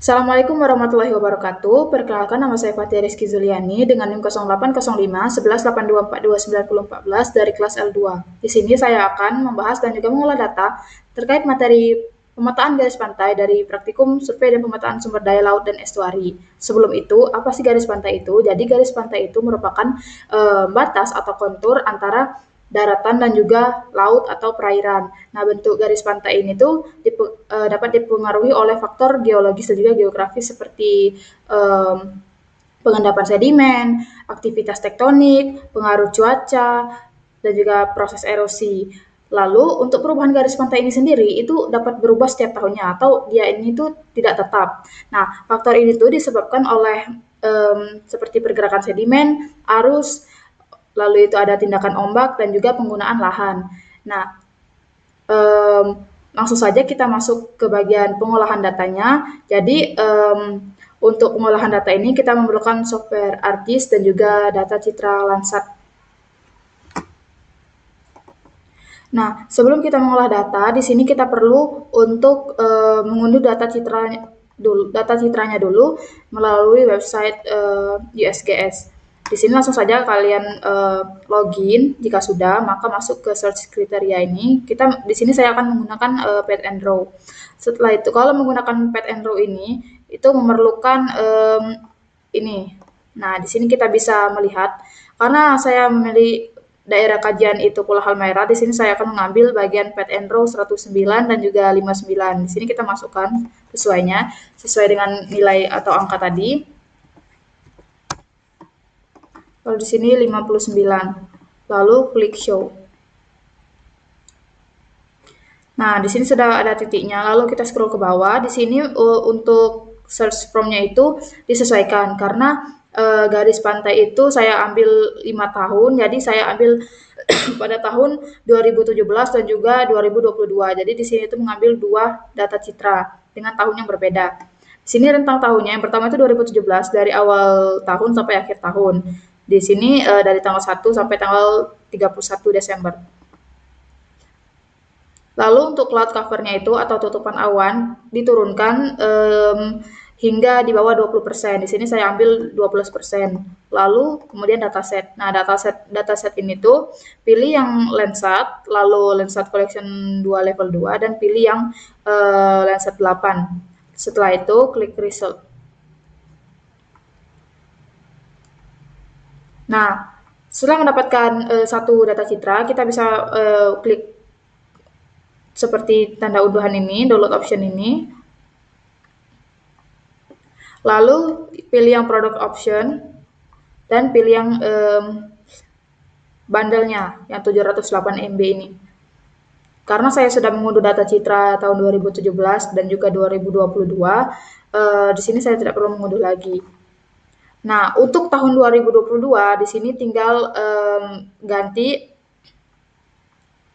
Assalamualaikum warahmatullahi wabarakatuh. Perkenalkan, nama saya Fatia Rizky Zuliani dengan NIM 0805 1182429014 dari kelas L2. Di sini saya akan membahas dan juga mengolah data terkait materi pemetaan garis pantai dari praktikum survei dan pemetaan sumber daya laut dan estuari. Sebelum itu, apa sih garis pantai itu? Jadi garis pantai itu merupakan batas atau kontur antara daratan dan juga laut atau perairan. Nah, bentuk garis pantai ini tuh dapat dipengaruhi oleh faktor geologis dan juga geografis seperti pengendapan sedimen, aktivitas tektonik, pengaruh cuaca, dan juga proses erosi. Lalu untuk perubahan garis pantai ini sendiri itu dapat berubah setiap tahunnya atau dia ini tuh tidak tetap. Nah, faktor ini tuh disebabkan oleh seperti pergerakan sedimen, arus, lalu itu ada tindakan ombak dan juga penggunaan lahan. Nah, langsung saja kita masuk ke bagian pengolahan datanya. Jadi, untuk pengolahan data ini kita memerlukan software ArcGIS dan juga data citra Landsat. Nah, sebelum kita mengolah data, di sini kita perlu untuk mengunduh data citranya dulu melalui website USGS. Di sini langsung saja kalian login. Jika sudah, maka masuk ke search kriteria ini. Di sini saya akan menggunakan Pet and Draw. Setelah itu, kalau menggunakan Pet and Draw ini, itu memerlukan ini. Nah, di sini kita bisa melihat karena saya memilih daerah kajian itu Pulau Halmahera, di sini saya akan mengambil bagian Pet and Draw 109 dan juga 59. Di sini kita masukkan sesuai dengan nilai atau angka tadi. Lalu di sini 59. Lalu klik show. Nah, di sini sudah ada titiknya. Lalu kita scroll ke bawah. Di sini untuk search from-nya itu disesuaikan karena garis pantai itu saya ambil 5 tahun. Jadi saya ambil pada tahun 2017 dan juga 2022. Jadi di sini itu mengambil dua data citra dengan tahun yang berbeda. Di sini rentang tahunnya yang pertama itu 2017 dari awal tahun sampai akhir tahun. Di sini dari tanggal 1 sampai tanggal 31 Desember. Lalu untuk cloud cover-nya itu atau tutupan awan diturunkan hingga di bawah 20%. Di sini saya ambil 12%. Lalu kemudian dataset. Nah, dataset ini tuh pilih yang Landsat, lalu Landsat Collection 2 level 2 dan pilih yang Landsat 8. Setelah itu klik result. Nah, setelah mendapatkan satu data citra, kita bisa klik seperti tanda unduhan ini, download option ini. Lalu pilih yang product option dan pilih yang bundle-nya yang 708 MB ini. Karena saya sudah mengunduh data citra tahun 2017 dan juga 2022, di sini saya tidak perlu mengunduh lagi. Nah, untuk tahun 2022 di sini tinggal ganti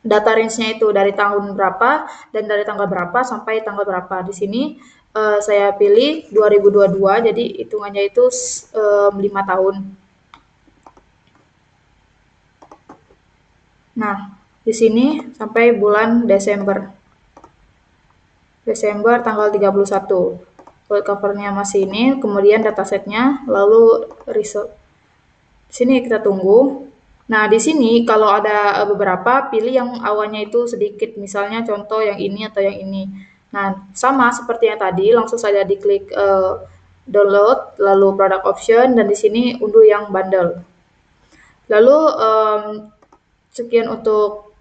data range-nya itu dari tahun berapa dan dari tanggal berapa sampai tanggal berapa. Di sini saya pilih 2022, jadi hitungannya itu 5 tahun. Nah, di sini sampai bulan Desember. Desember tanggal 31. File cover-nya masih ini, kemudian datasetnya, lalu result. Di sini kita tunggu. Nah, di sini kalau ada beberapa, pilih yang awannya itu sedikit, misalnya contoh yang ini atau yang ini. Nah, sama seperti yang tadi, langsung saja diklik download, lalu product option, dan di sini unduh yang bundle. Lalu sekian untuk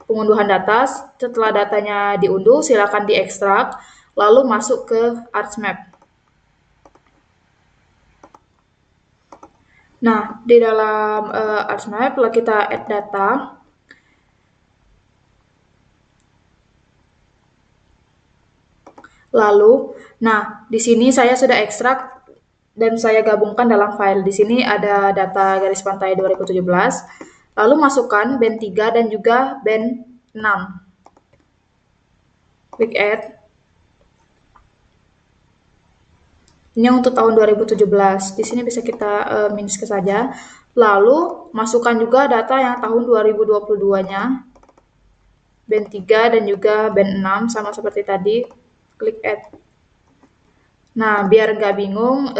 pengunduhan data. Setelah datanya diunduh, silakan diekstrak, lalu masuk ke ArcMap. Nah, di dalam ArcMap, lalu kita add data. Lalu, nah, di sini saya sudah ekstrak dan saya gabungkan dalam file. Di sini ada data garis pantai 2017, lalu masukkan band 3 dan juga band 6. Klik add. Ini untuk tahun 2017. Di sini bisa kita minuskan saja. Lalu masukkan juga data yang tahun 2022-nya. Band 3 dan juga band 6 sama seperti tadi. Klik add. Nah, biar nggak bingung,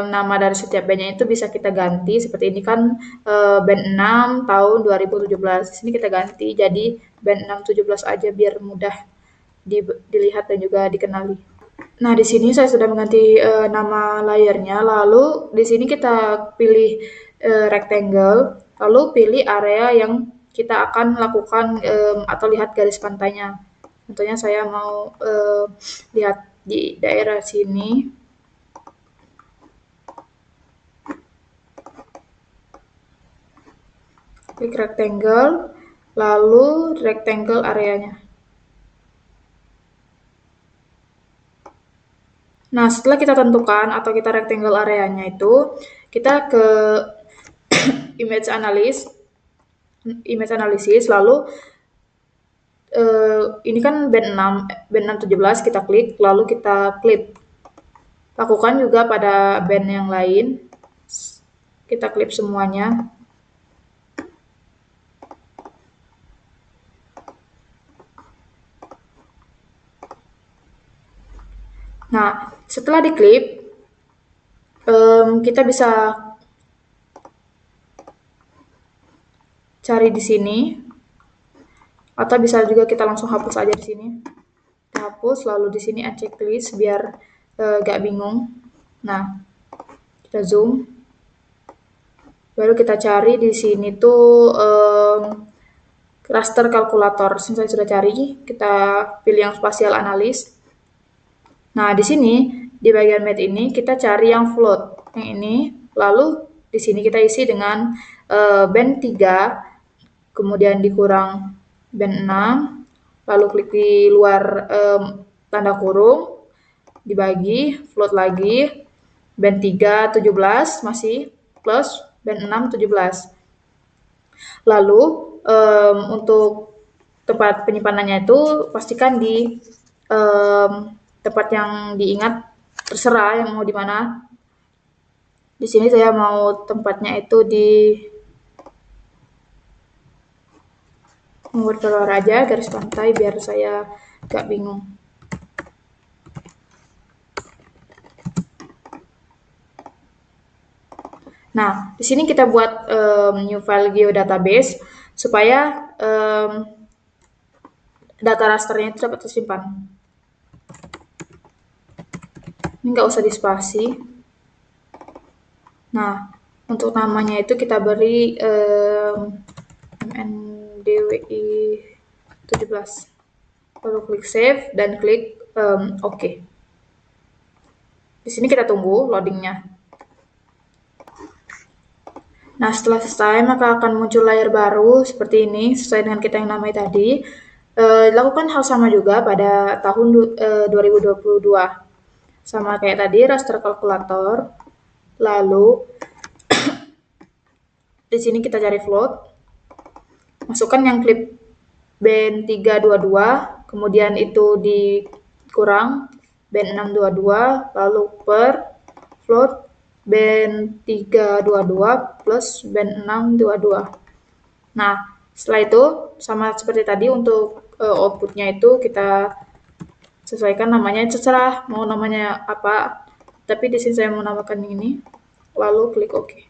nama dari setiap bandnya itu bisa kita ganti. Seperti ini kan band 6 tahun 2017. Di sini kita ganti jadi band 617 aja biar mudah dilihat dan juga dikenali. Nah, di sini saya sudah mengganti nama layarnya. Lalu di sini kita pilih rectangle, lalu pilih area yang kita akan lakukan atau lihat garis pantainya. Contohnya saya mau lihat di daerah sini. Klik rectangle, lalu rectangle areanya. Nah, setelah kita tentukan atau kita rectangle areanya itu, kita ke image analysis, lalu ini kan band 6, band 617 kita klik, lalu kita klik. Lakukan juga pada band yang lain. Kita klik semuanya. Nah, setelah diklip, kita bisa cari di sini, atau bisa juga kita langsung hapus aja di sini. Kita hapus, lalu di sini add checklist biar gak bingung. Nah, kita zoom, baru kita cari di sini tuh raster kalkulator. Sini saya sudah cari, kita pilih yang spatial analis. Nah, di sini di bagian math ini kita cari yang float, yang ini. Lalu di sini kita isi dengan band 3, kemudian dikurang band 6, lalu klik di luar tanda kurung, dibagi, float lagi, band 3 17 masih, plus band 6 17. Lalu untuk tempat penyimpanannya itu pastikan di tempat yang diingat, terserah yang mau di mana. Di sini saya mau tempatnya itu di membuat keluar aja garis pantai biar saya gak bingung. Nah, di sini kita buat new file geodatabase supaya data rasternya itu dapat tersimpan. Ini nggak usah dispasi. Nah, untuk namanya itu kita beri MNDWI 17. Lalu klik save dan klik OK. Di sini kita tunggu loadingnya. Nah, setelah selesai maka akan muncul layar baru seperti ini sesuai dengan kita yang namai tadi. Lakukan hal sama juga pada tahun 2022. Sama kayak tadi raster kalkulator. Lalu di sini kita cari float. Masukkan yang klip band 322, kemudian itu dikurang band 622, lalu per float band 322 plus band 622. Nah, setelah itu sama seperti tadi untuk outputnya itu kita sesuaikan namanya, terserah mau namanya apa. Tapi di sini saya mau namakan ini, lalu klik OK.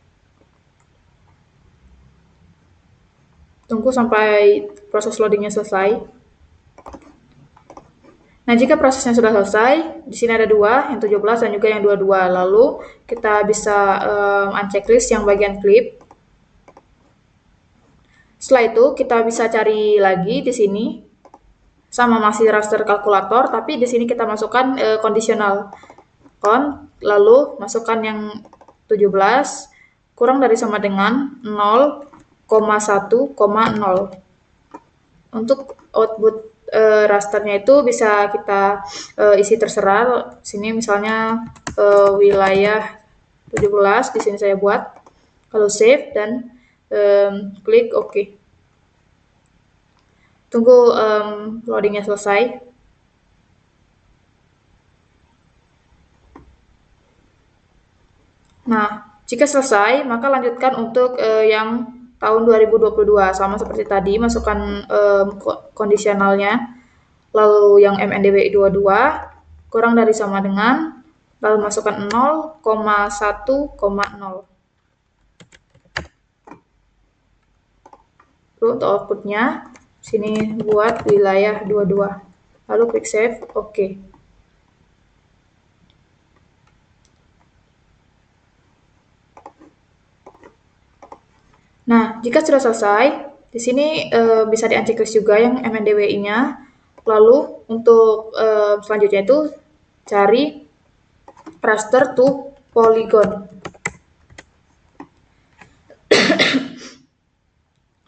Tunggu sampai proses loadingnya selesai. Nah, jika prosesnya sudah selesai, di sini ada dua, yang 17 dan juga yang 22. Lalu kita bisa unchecklist yang bagian clip. Setelah itu kita bisa cari lagi di sini. Sama masih raster kalkulator, tapi di sini kita masukkan kondisional. Lalu masukkan yang 17 kurang dari sama dengan 0,1,0. Untuk output rasternya itu bisa kita isi terserah. Sini misalnya wilayah 17, di sini saya buat. Lalu save dan klik OK. Tunggu loadingnya selesai. Nah, jika selesai, maka lanjutkan untuk yang tahun 2022. Sama seperti tadi, masukkan kondisionalnya. Lalu yang MNDWI 22, kurang dari sama dengan lalu masukkan 0,1,0. Lalu untuk outputnya, sini buat wilayah 22. Lalu klik save, oke. Nah, jika sudah selesai, di sini bisa di-unchecklist juga yang MNDWI-nya. Lalu untuk selanjutnya itu cari raster to polygon.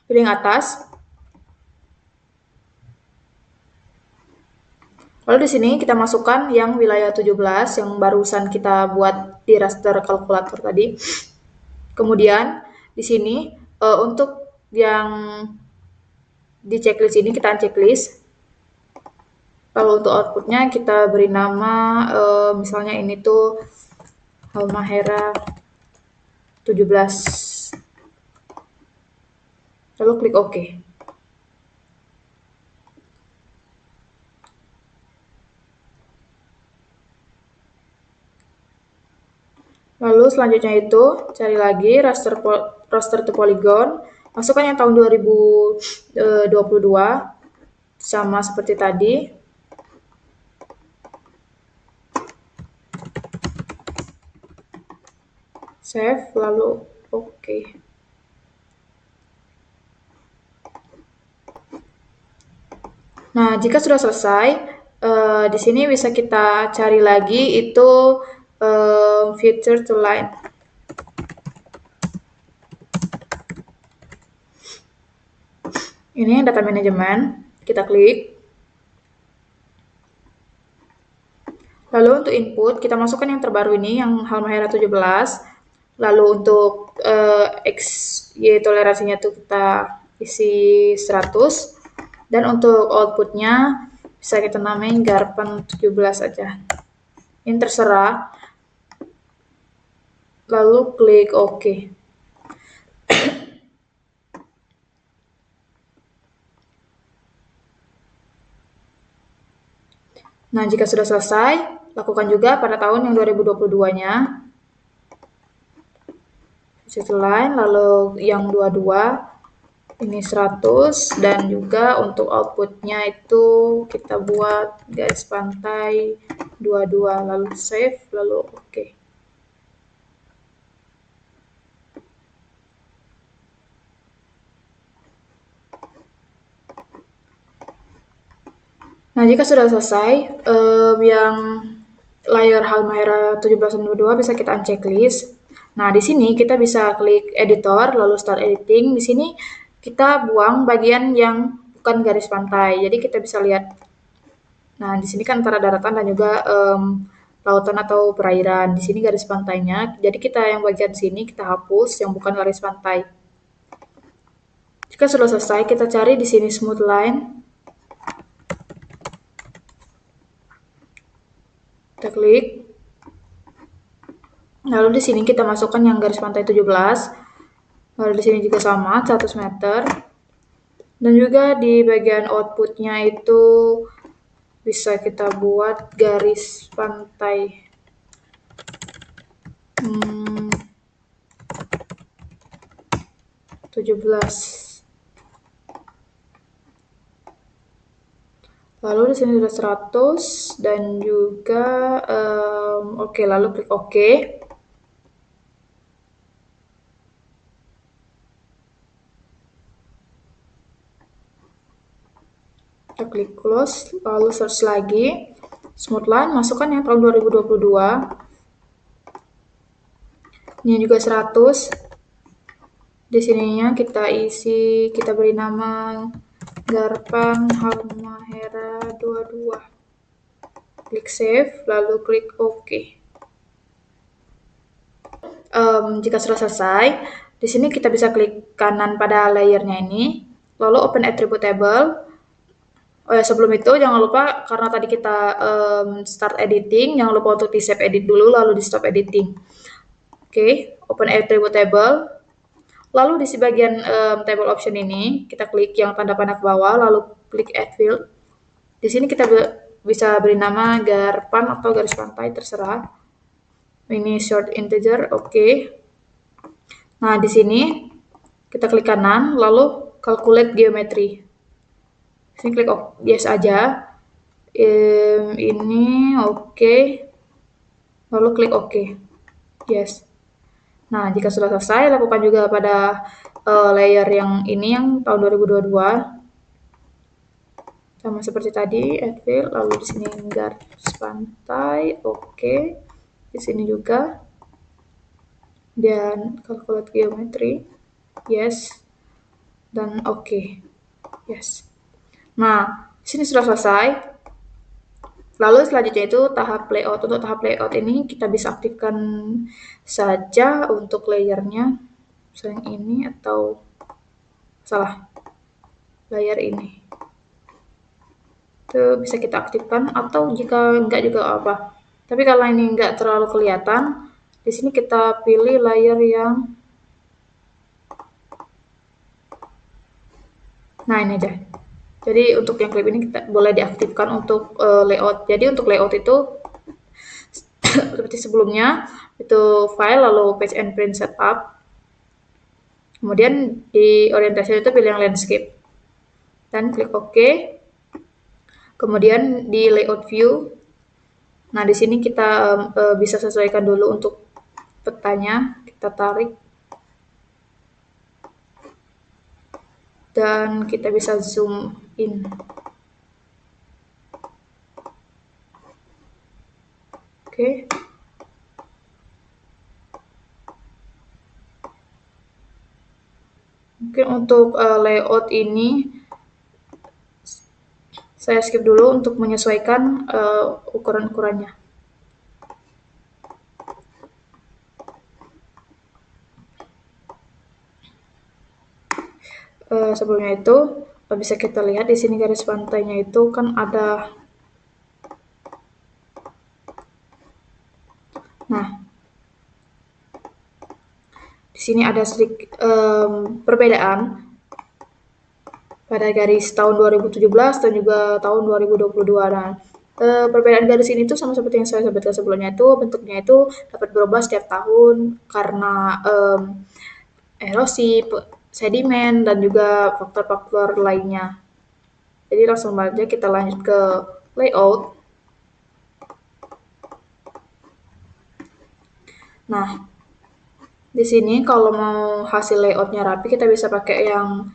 Pilih yang atas. Lalu di sini kita masukkan yang wilayah 17 yang barusan kita buat di raster kalkulator tadi. Kemudian di sini untuk yang di checklist ini kita unchecklist. Lalu untuk outputnya kita beri nama misalnya ini tuh Halmahera 17. Lalu klik OK. Lalu selanjutnya itu cari lagi raster to polygon, masukkan yang tahun 2022 sama seperti tadi. Save, lalu OK. Nah, jika sudah selesai, di sini bisa kita cari lagi itu feature to line. Ini data manajemen, kita klik. Lalu untuk input, kita masukkan yang terbaru ini, yang Halmahera 17. Lalu untuk XY toleransinya itu kita isi 100. Dan untuk outputnya bisa kita namain Garpan 17 aja. Ini terserah. Lalu klik OK. Nah, jika sudah selesai, lakukan juga pada tahun yang 2022-nya. Situ line, lalu yang 22, ini 100, dan juga untuk outputnya itu kita buat garis pantai 22, lalu save, lalu OK. Nah, jika sudah selesai, yang layer Halmahera 17 dan 22 bisa kita unchecklist. Nah, di sini kita bisa klik editor, lalu start editing. Di sini kita buang bagian yang bukan garis pantai. Jadi kita bisa lihat. Nah, di sini kan antara daratan dan juga lautan atau perairan. Di sini garis pantainya. Jadi kita yang bagian sini kita hapus yang bukan garis pantai. Jika sudah selesai, kita cari di sini smooth line. Kita klik. Lalu di sini kita masukkan yang garis pantai 17. Lalu di sini juga sama, 100 meter. Dan juga di bagian outputnya itu bisa kita buat garis pantai 17. Lalu di sini sudah 100 dan juga oke, lalu klik OK. Kita klik close, lalu search lagi. Smooth line, masukkan yang tahun 2022. Ini juga 100. Di sininya kita isi, kita beri nama Garpan Halmahera 22. Klik save, lalu klik OK. Jika sudah selesai, di sini kita bisa klik kanan pada layernya ini, lalu open attribute table. Oh ya, sebelum itu jangan lupa, karena tadi kita start editing, jangan lupa untuk di save edit dulu, lalu di stop editing. Oke, open attribute table. Lalu di bagian table option ini, kita klik yang tanda panah ke bawah, lalu klik add field. Di sini kita bisa beri nama Garpan atau garis pantai, terserah. ini short integer, oke. Nah, di sini kita klik kanan, lalu calculate geometry. Sini klik yes aja. Ini oke. Lalu klik OK. Yes. Nah, jika sudah selesai, lakukan juga pada layer yang ini yang tahun 2022. Sama seperti tadi, add fill, lalu di sini garis pantai, oke. Di sini juga. Dan calculate geometry, yes. Dan oke. Yes. Nah, di sini sudah selesai. Lalu selanjutnya itu tahap layout. Untuk tahap layout ini kita bisa aktifkan saja untuk layernya. Misalnya ini atau salah, layer ini. Itu bisa kita aktifkan atau jika enggak juga apa. Tapi kalau ini enggak terlalu kelihatan, di sini kita pilih layer yang nah ini deh. Jadi untuk yang klip ini kita boleh diaktifkan untuk layout. Jadi untuk layout itu seperti sebelumnya, itu file lalu page and print setup. Kemudian di orientasi itu pilih yang landscape. Dan klik OK. Kemudian di layout view. Nah, di sini kita bisa sesuaikan dulu untuk petanya. Kita tarik. Dan kita bisa zoom in. Oke. Mungkin untuk layout ini saya skip dulu untuk menyesuaikan ukuran-ukurannya. Sebelumnya itu bisa kita lihat di sini garis pantainya itu kan ada. Nah, di sini ada sedikit perbedaan pada garis tahun 2017 dan juga tahun 2022. Nah, perbedaan garis ini tuh sama seperti yang saya sebutkan sebelumnya itu bentuknya itu dapat berubah setiap tahun karena erosi, sedimen, dan juga faktor-faktor lainnya. Jadi langsung aja kita lanjut ke layout. Nah, di sini kalau mau hasil layoutnya rapi, kita bisa pakai yang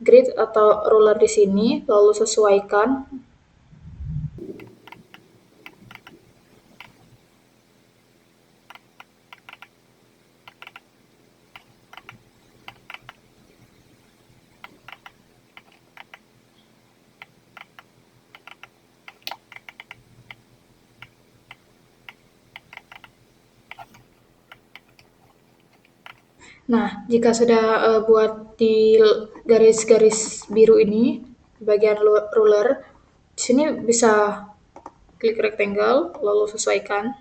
grid atau ruler di sini, lalu sesuaikan. Nah, jika sudah buat di garis-garis biru ini, bagian ruler, di sini bisa klik rectangle, lalu sesuaikan.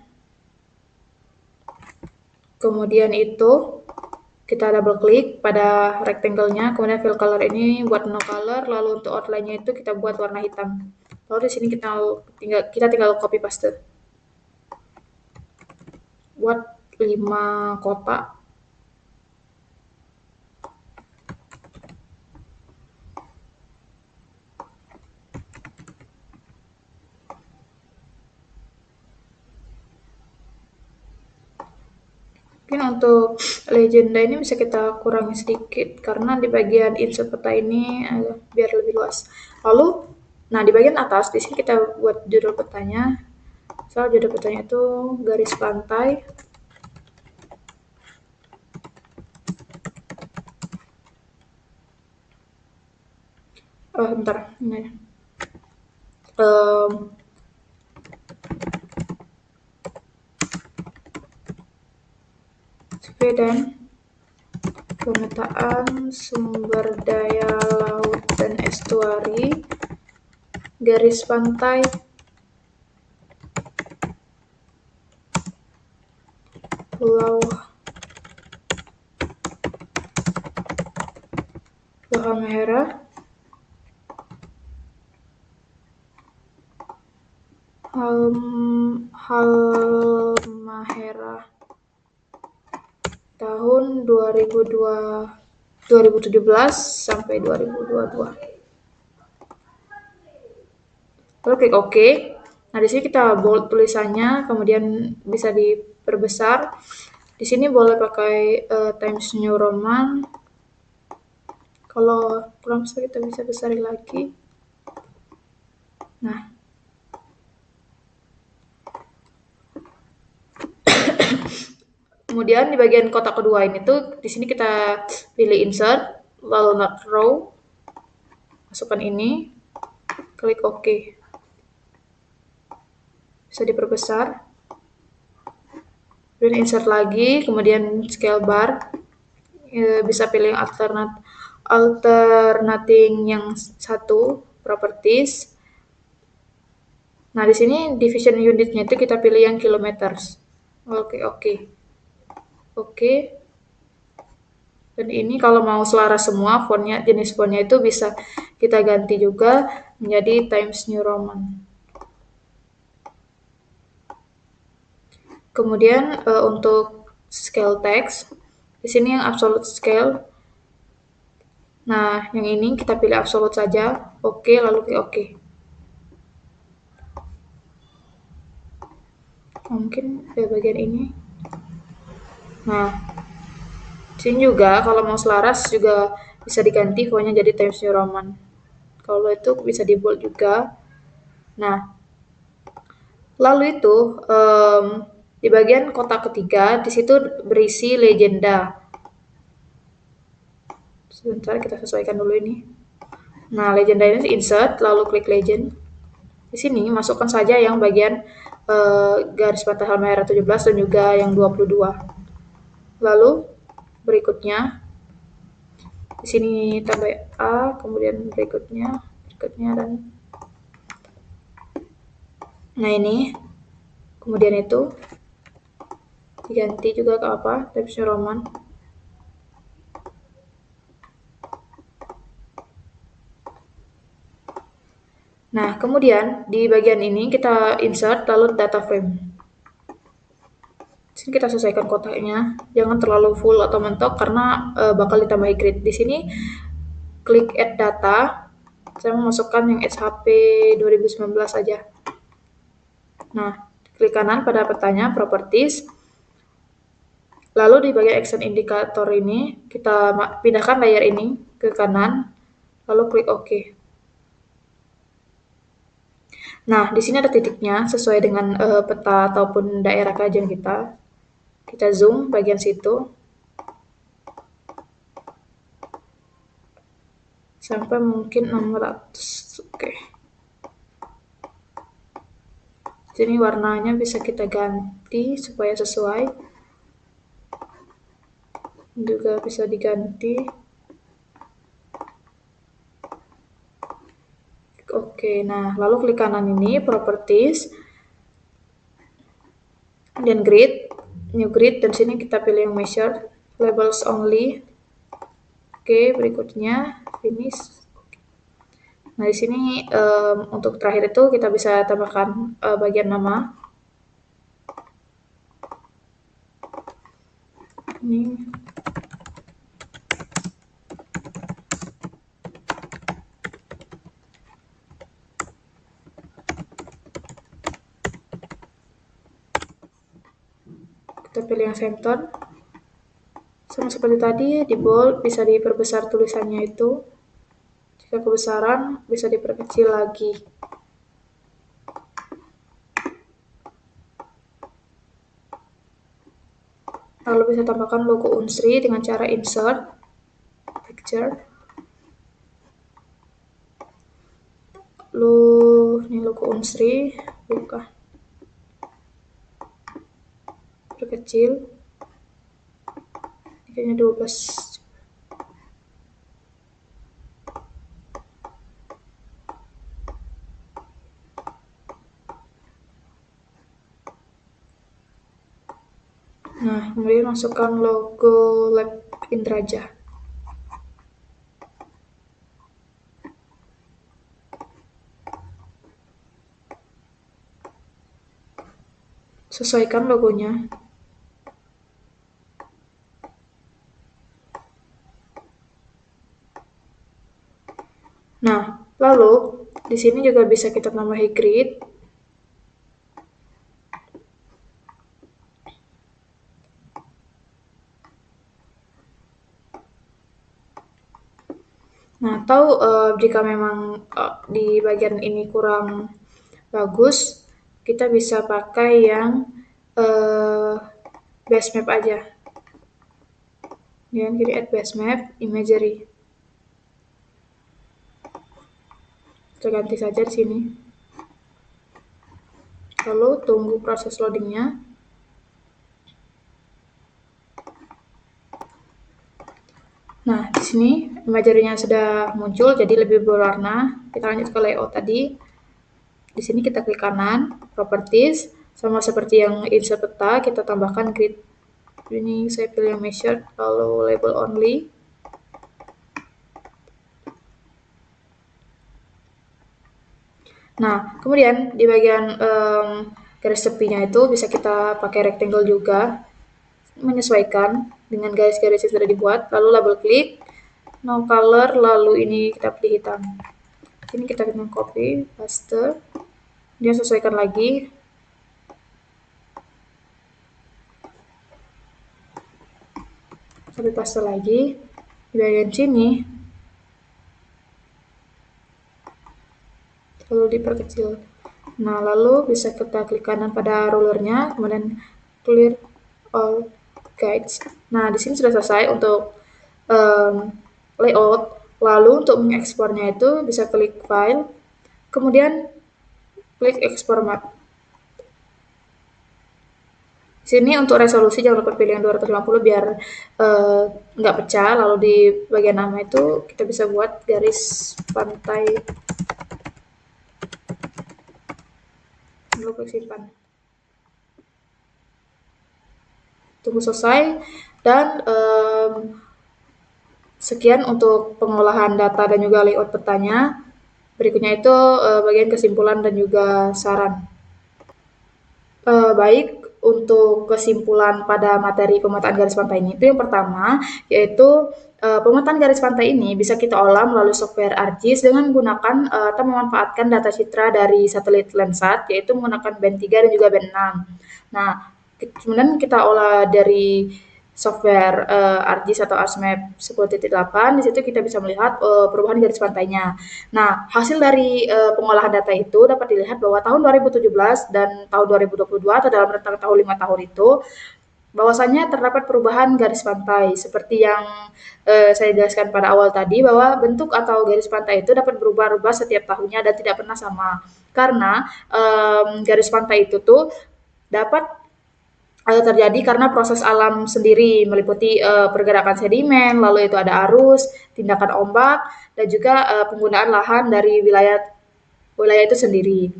Kemudian itu kita double klik pada rectangle-nya, kemudian fill color ini buat no color, lalu untuk outline-nya itu kita buat warna hitam. Lalu di sini kita tinggal copy paste. Buat 5 kotak. Mungkin untuk legenda ini bisa kita kurangi sedikit karena di bagian insert peta ini biar lebih luas. Lalu, nah di bagian atas di sini kita buat judul petanya. Misal judul petanya itu garis pantai. Bentar, ini. Dan pemetaan sumber daya laut dan estuari, garis pantai, pulau Halmahera, Halmahera 2017 sampai 2022. Lalu klik OK. Nah, di sini kita bold tulisannya, kemudian bisa diperbesar. Di sini boleh pakai Times New Roman. Kalau kurang besar kita bisa besarin lagi. Nah, kemudian di bagian kotak kedua ini tuh, di sini kita pilih insert, lalu not row, masukkan ini, klik OK. Bisa diperbesar. Kemudian insert lagi, kemudian scale bar, bisa pilih yang alternating yang satu, properties. Nah, di sini division unitnya itu kita pilih yang kilometers. Oke. Dan ini kalau mau selaras semua fontnya, jenis fontnya itu bisa kita ganti juga menjadi Times New Roman. Kemudian untuk scale text, di sini yang absolute scale. Nah, yang ini kita pilih absolute saja. Oke, lalu klik OK. Mungkin bagian ini. Nah, sini juga kalau mau selaras juga bisa diganti fontnya jadi Times New Roman. Kalau itu bisa di bold juga. Nah, lalu itu di bagian kotak ketiga di situ berisi legenda. Sebentar kita sesuaikan dulu ini. Nah, legenda ini insert lalu klik legend. Di sini masukkan saja yang bagian garis patah merah 17 dan juga yang 22. Lalu berikutnya di sini tambah A, kemudian berikutnya dan nah ini kemudian itu diganti juga ke apa? Times New Roman. Nah, kemudian di bagian ini kita insert lalu data frame. Sini kita sesuaikan kotaknya, jangan terlalu full atau mentok karena bakal ditambahi grid. Di sini klik add data, saya memasukkan yang SHP 2019 saja. Nah, klik kanan pada petanya properties, lalu di bagian action indicator ini kita pindahkan layer ini ke kanan, lalu klik OK. Nah, di sini ada titiknya sesuai dengan peta ataupun daerah kajian kita. Kita zoom bagian situ. Sampai mungkin 600. Oke. Sini warnanya bisa kita ganti supaya sesuai. Juga bisa diganti. Oke, nah lalu klik kanan ini properties. Dan grid, new grid, dan sini kita pilih yang measure, labels only. Oke, berikutnya finish. Nah, di sini untuk terakhir itu kita bisa tambahkan bagian nama. Ini kita pilih yang center. Sama seperti tadi, di bold bisa diperbesar tulisannya itu. Jika kebesaran, bisa diperkecil lagi. Lalu bisa tambahkan logo Unsri dengan cara insert, picture. Lalu, ini logo Unsri, buka. Perkecil. Kayaknya 12. Nah, kemudian masukkan logo Lab Indraja. Sesuaikan logonya. Lalu di sini juga bisa kita tambahi grid. Nah, atau jika memang di bagian ini kurang bagus, kita bisa pakai yang base map aja. Kemudian create base map imagery. Kita ganti saja di sini. Lalu tunggu proses loadingnya. Nah, di sini imagery-nya sudah muncul, jadi lebih berwarna. Kita lanjut ke layout tadi. Di sini kita klik kanan, properties, sama seperti yang insert peta, kita tambahkan grid. Ini saya pilih yang measured, lalu label only. Nah, kemudian di bagian garis tepinya itu bisa kita pakai rectangle juga, menyesuaikan dengan garis-garis yang sudah dibuat, lalu double klik, no color, lalu ini kita pilih hitam. Ini kita akan copy, paste, dia sesuaikan lagi. Tapi paste lagi, di bagian sini, lalu diperkecil. Nah, lalu bisa kita klik kanan pada rulernya, kemudian clear all guides. Nah, di sini sudah selesai untuk layout. Lalu untuk mengekspornya itu bisa klik file, kemudian klik export map. Di sini untuk resolusi jangan lupa pilih yang 250 biar nggak pecah. Lalu di bagian nama itu kita bisa buat garis pantai. Lalu klik simpan. Tunggu selesai dan sekian untuk pengolahan data dan juga layout petanya. Berikutnya itu bagian kesimpulan dan juga saran. Baik, untuk kesimpulan pada materi pemetaan garis pantai ini itu yang pertama yaitu pemetaan garis pantai ini bisa kita olah melalui software ArcGIS dengan menggunakan atau memanfaatkan data citra dari satelit Landsat yaitu menggunakan band 3 dan juga band 6. Nah, kemudian kita olah dari software ArcGIS atau ArcMap 10.8, di situ kita bisa melihat perubahan garis pantainya. Nah, hasil dari pengolahan data itu dapat dilihat bahwa tahun 2017 dan tahun 2022 atau dalam rentang tahun 5 tahun itu bahwasanya terdapat perubahan garis pantai seperti yang saya jelaskan pada awal tadi bahwa bentuk atau garis pantai itu dapat berubah-ubah setiap tahunnya dan tidak pernah sama karena garis pantai itu tuh dapat terjadi karena proses alam sendiri meliputi pergerakan sedimen, lalu itu ada arus, tindakan ombak, dan juga penggunaan lahan dari wilayah itu sendiri.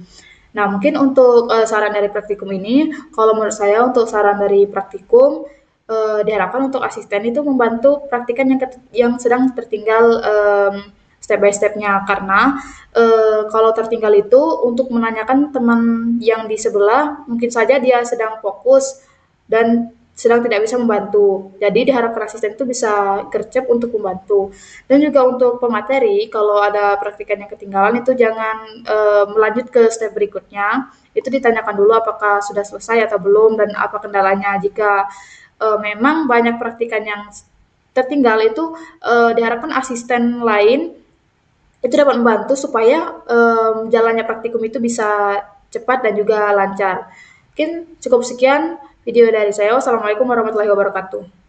Nah, mungkin untuk saran dari praktikum ini, kalau menurut saya untuk saran dari praktikum diharapkan untuk asisten itu membantu praktikan yang sedang tertinggal step by stepnya karena kalau tertinggal itu untuk menanyakan teman yang di sebelah mungkin saja dia sedang fokus dan sedang tidak bisa membantu. Jadi diharapkan asisten itu bisa gercep untuk membantu. Dan juga untuk pemateri, kalau ada praktikan yang ketinggalan itu jangan melanjut ke step berikutnya. Itu ditanyakan dulu apakah sudah selesai atau belum dan apa kendalanya. Jika memang banyak praktikan yang tertinggal itu diharapkan asisten lain itu dapat membantu supaya jalannya praktikum itu bisa cepat dan juga lancar. Mungkin cukup sekian video dari saya. Wassalamualaikum warahmatullahi wabarakatuh.